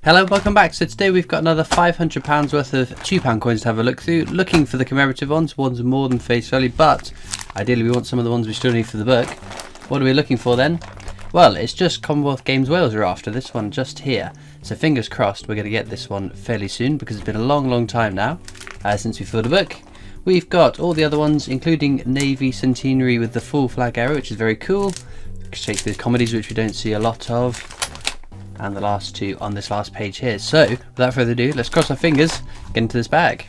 Hello, welcome back. So today we've got another £500 worth of £2 coins to have a look through, looking for the commemorative ones more than face value, but ideally we want some of the ones we still need for the book. What are we looking for then? Well, it's just Commonwealth Games Wales we're after, this one just here. So fingers crossed we're going to get this one fairly soon, because it's been a long time now since we filled a book. We've got all the other ones, including Navy Centenary with the full flag era, which is very cool. Shakespeare's comedies, which we don't see a lot of. And the last two on this last page here. So, without further ado, let's cross our fingers, get into this bag.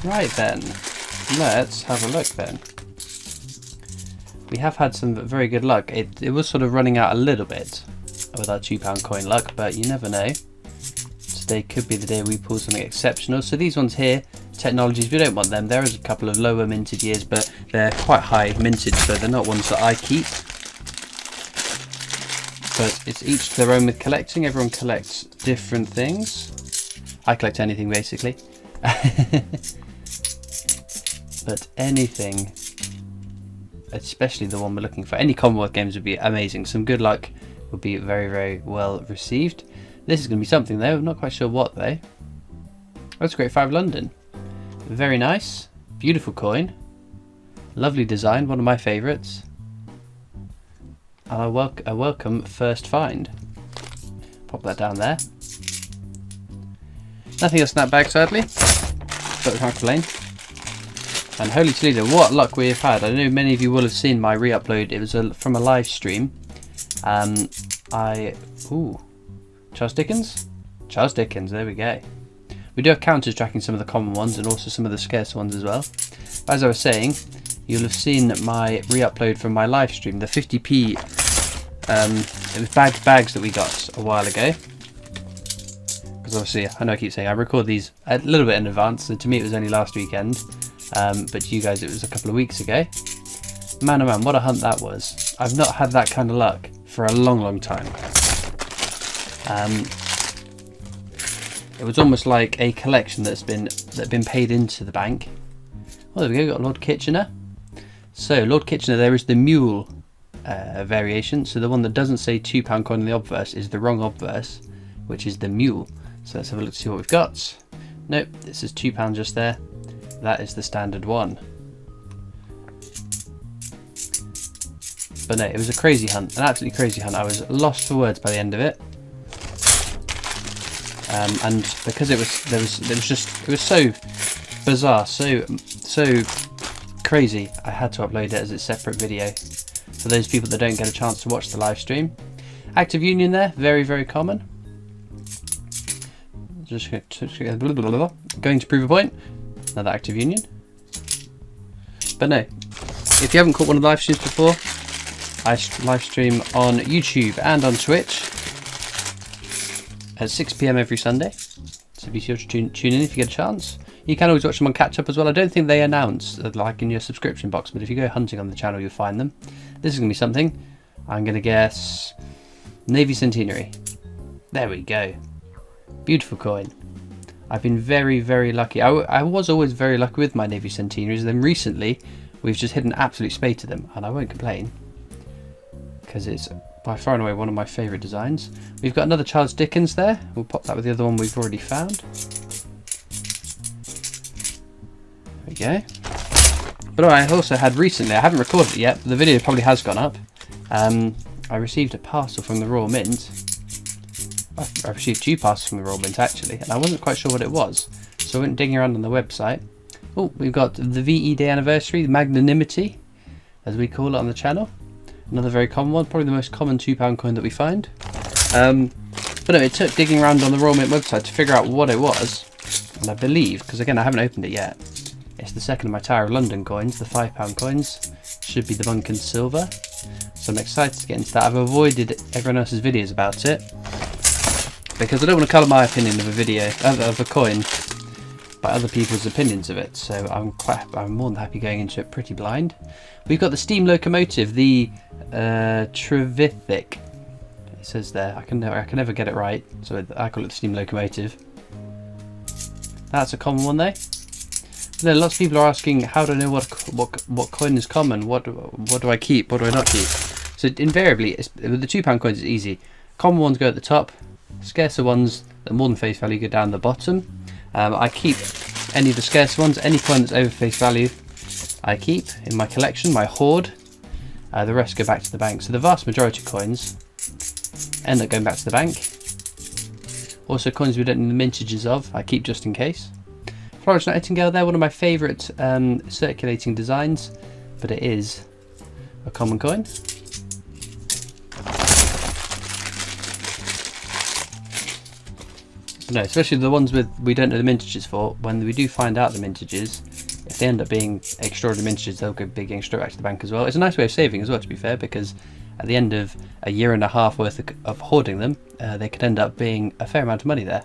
Right then, let's have a look then. We have had some very good luck. It was sort of running out a little bit with our £2 coin luck, but you never know. Today could be the day we pull something exceptional. So these ones here, technologies, we don't want them. There is a couple of lower minted years, but they're quite high minted, so they're not ones that I keep. But it's each to their own with collecting. Everyone collects different things. I collect anything basically. But anything, especially the one we're looking for, any Commonwealth Games would be amazing. Some good luck would be very well received. This is going to be something though, I'm not quite sure what though. That's Great 5 London. Very nice, beautiful coin, lovely design, one of my favourites. And a welcome first find. Pop that down there. Nothing else in that bag sadly, but we can't complain. And holy Toledo, what luck we have had. I know many of you will have seen my re-upload. It was from a live stream. Charles Dickens? Charles Dickens, there we go. We do have counters tracking some of the common ones and also some of the scarce ones as well. As I was saying, you'll have seen my re-upload from my live stream, the 50p it was bags that we got a while ago. Because obviously, I know I keep saying I record these a little bit in advance, so to me it was only last weekend. But to you guys it was a couple of weeks ago. Man oh man, what a hunt that was. I've not had that kind of luck for a long time. It was almost like a collection that had been paid into the bank. Well, there we go, got Lord Kitchener. So Lord Kitchener, there is the mule variation. So the one that doesn't say £2 coin in the obverse is the wrong obverse, which is the mule. So let's have a look to see what we've got. Nope, this is £2 just there. That is the standard one. But no, it was a crazy hunt, an absolutely crazy hunt. I was lost for words by the end of it. And because it was so bizarre, so crazy, I had to upload it as a separate video for those people that don't get a chance to watch the live stream. Active Union there, very common. Just going to prove a point. Another Active Union. But no, if you haven't caught one of the live streams before, I live stream on YouTube and on Twitch at 6 PM every Sunday, so be sure to tune in if you get a chance. You can always watch them on catch up as well. I don't think they announce like in your subscription box, but if you go hunting on the channel you'll find them. This is going to be something, I'm going to guess Navy Centenary. There we go, beautiful coin. I've been very lucky. I was always very lucky with my Navy Centenaries, then recently we've just hit an absolute spate to them, and I won't complain because it's by far and away one of my favourite designs. We've got another Charles Dickens there. We'll pop that with the other one we've already found. There we go. But I also had recently, I haven't recorded it yet, but the video probably has gone up. I received a parcel from the Royal Mint. I received 2 parcels from the Royal Mint actually, and I wasn't quite sure what it was. So I went digging around on the website. Oh, we've got the VE Day Anniversary, the Magnanimity, as we call it on the channel. Another very common one, probably the most common £2 coin that we find. But no, it took digging around on the Royal Mint website to figure out what it was. And I believe, because again I haven't opened it yet, it's the second of my Tower of London coins, the £5 coins. Should be the Bunkin Silver. So I'm excited to get into that. I've avoided everyone else's videos about it, because I don't want to colour my opinion of a video, of a coin, by other people's opinions of it. So I'm more than happy going into it pretty blind. We've got the steam locomotive, the Trevithick. It says there. I can never get it right, so I call it the steam locomotive. That's a common one though. Then lots of people are asking, how do I know what coin is common? What do I keep? What do I not keep? So invariably, with the £2 coins, it's easy. Common ones go at the top. Scarcer ones that are more than face value go down the bottom. I keep any of the scarce ones. Any coin that's over face value, I keep in my collection, my hoard. The rest go back to the bank. So the vast majority of coins end up going back to the bank. Also, coins we don't know the mintages of, I keep just in case. Florence Nightingale, they're one of my favourite circulating designs, but it is a common coin. But no, especially the ones we don't know the mintages for. When we do find out the mintages, if they end up being extraordinary mintages, they'll go big, going straight back to the bank as well. It's a nice way of saving as well, to be fair, because at the end of a year and a half worth of hoarding them, they could end up being a fair amount of money there.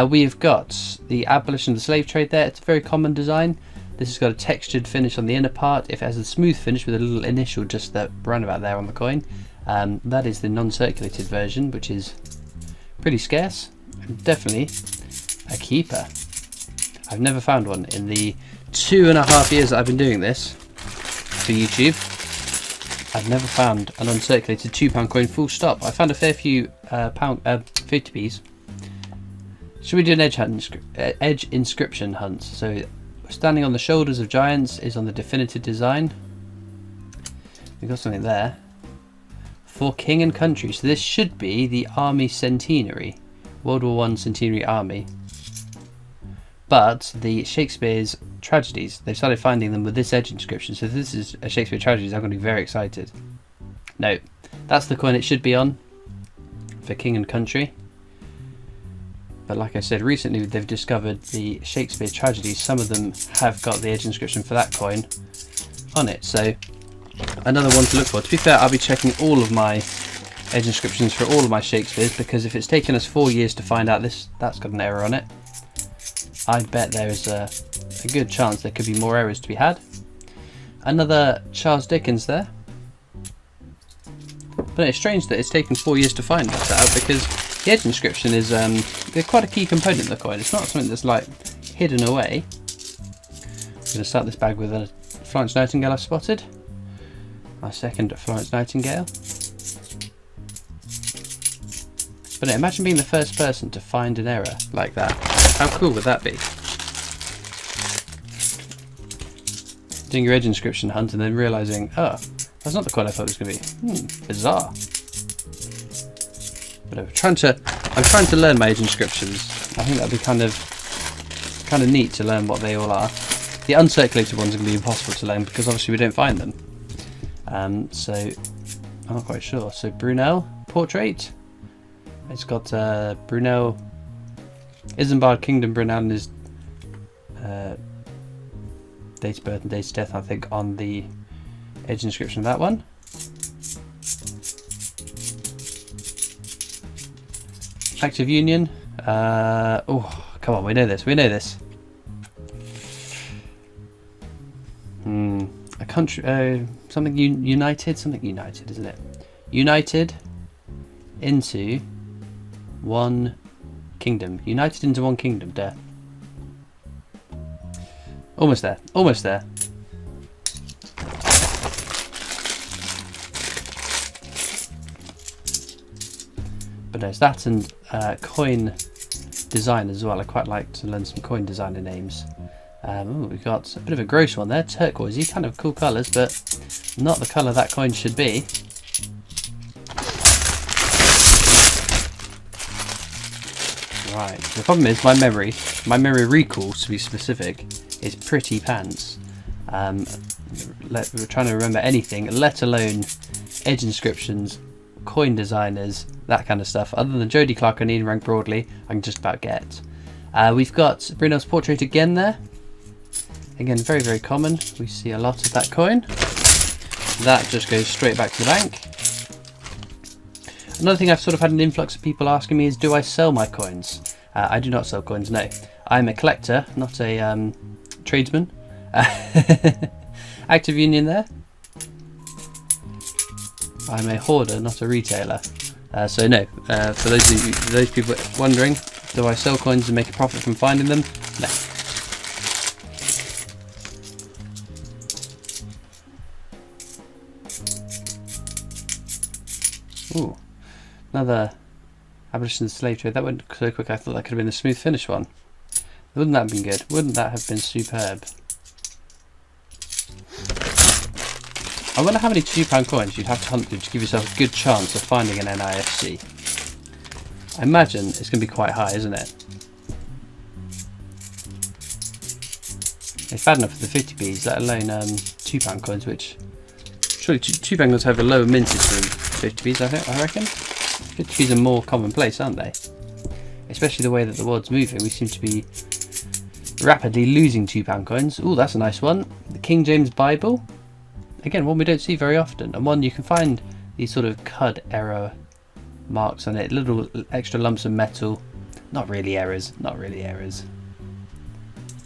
We've got the abolition of the slave trade there. It's a very common design. This has got a textured finish on the inner part. If it has a smooth finish with a little initial just that roundabout there on the coin, that is the non-circulated version, which is pretty scarce and definitely a keeper. I've never found one in the 2.5 years that I've been doing this for YouTube. I've never found an uncirculated £2 coin full stop. I found a fair few 50p's. Should we do an edge inscription hunt? So, standing on the shoulders of giants is on the definitive design. We've got something there. For king and country. So this should be the army centenary. World War I centenary army. But the Shakespeare's tragedies, they've started finding them with this edge inscription. So if this is a Shakespeare tragedies, I'm going to be very excited. No, that's the coin it should be on. For king and country. But like I said, recently they've discovered the Shakespeare tragedies. Some of them have got the edge inscription for that coin on it. So another one to look for. To be fair, I'll be checking all of my edge inscriptions for all of my Shakespeares, because if it's taken us 4 years to find out that's got an error on it, I bet there is a good chance there could be more errors to be had. Another Charles Dickens there. But it's strange that it's taken 4 years to find that out, because the edge inscription is quite a key component of the coin. It's not something that's like hidden away. I'm going to start this bag with a Florence Nightingale I've spotted. My second Florence Nightingale. But no, imagine being the first person to find an error like that. How cool would that be? Doing your edge inscription hunt and then realising, oh, that's not the coin I thought it was going to be. Bizarre. But I'm trying to learn my edge inscriptions. I think that'd be kind of neat to learn what they all are. The uncirculated ones are going to be impossible to learn because obviously we don't find them. So I'm not quite sure. So Brunel portrait. It's got Brunel, Isambard Kingdom Brunel, and his date of birth and date of death, I think, on the edge inscription of that one. Act of Union. Oh, come on, we know this. A country, something united, isn't it? United into one kingdom. United into one kingdom. There. Almost there. But there's that and coin design as well. I quite like to learn some coin designer names. We've got a bit of a gross one there, turquoisey, kind of cool colours, but not the colour that coin should be. Right, the problem is my memory recall, to be specific, is pretty pants. We're trying to remember anything, let alone edge inscriptions, coin designers, that kind of stuff. Other than Jodie Clark and Ian Rank Broadley, I can just about get. We've got Brunel's portrait again there. Again, very, very common. We see a lot of that coin. That just goes straight back to the bank. Another thing I've sort of had an influx of people asking me is, do I sell my coins? I do not sell coins, no. I'm a collector, not a tradesman. Active Union there. I'm a hoarder, not a retailer. So no, for those people wondering, do I sell coins and make a profit from finding them? No. Ooh, another abolition of the slave trade. That went so quick I thought that could have been a smooth finish one. Wouldn't that have been good? Wouldn't that have been superb? I wonder how many £2 coins you'd have to hunt through to give yourself a good chance of finding an NISC. I imagine it's going to be quite high, isn't it? It's bad enough for the 50p's, let alone £2 coins, which surely £2 coins have a lower mintage than 50p's. I reckon 50p's are more commonplace, aren't they? Especially the way that the world's moving, we seem to be rapidly losing £2 coins. Ooh, that's a nice one. The King James Bible. Again, one we don't see very often, and one you can find these sort of CUD error marks on it, little extra lumps of metal. Not really errors, not really errors.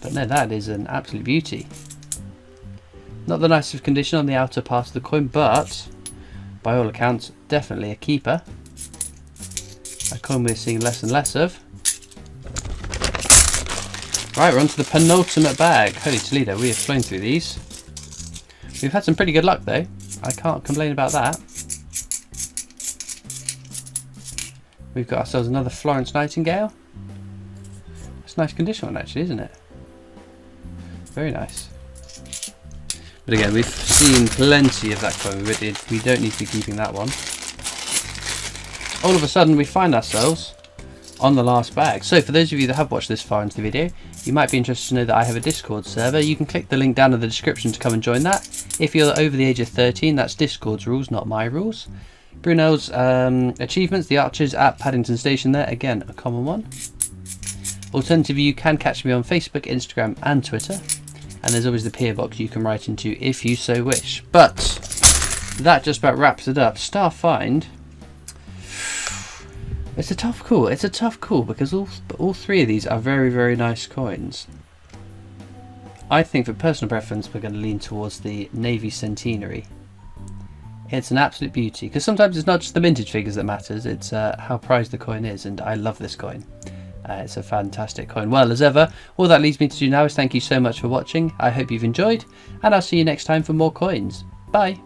But no, that is an absolute beauty. Not the nicest condition on the outer part of the coin, but by all accounts, definitely a keeper. A coin we're seeing less and less of. Right, we're on to the penultimate bag. Holy Toledo, we have flown through these. We've had some pretty good luck though. I can't complain about that. We've got ourselves another Florence Nightingale. It's a nice condition one actually, isn't it? Very nice. But again, we've seen plenty of that coin. We don't need to be keeping that one. All of a sudden we find ourselves on the last bag. So for those of you that have watched this far into the video, you might be interested to know that I have a Discord server. You can click the link down in the description to come and join that. If you're over the age of 13, that's Discord's rules, not my rules. Brunel's achievements, the archers at Paddington Station there, again a common one. Alternatively, you can catch me on Facebook, Instagram and Twitter. And there's always the PO box you can write into if you so wish. But that just about wraps it up. Star Find. It's a tough call. It's a tough call because all three of these are very, very nice coins. I think for personal preference we're going to lean towards the Navy Centenary. It's an absolute beauty because sometimes it's not just the mintage figures that matters, it's how prized the coin is, and I love this coin. It's a fantastic coin. Well, as ever, all that leaves me to do now is thank you so much for watching. I hope you've enjoyed, and I'll see you next time for more coins. Bye!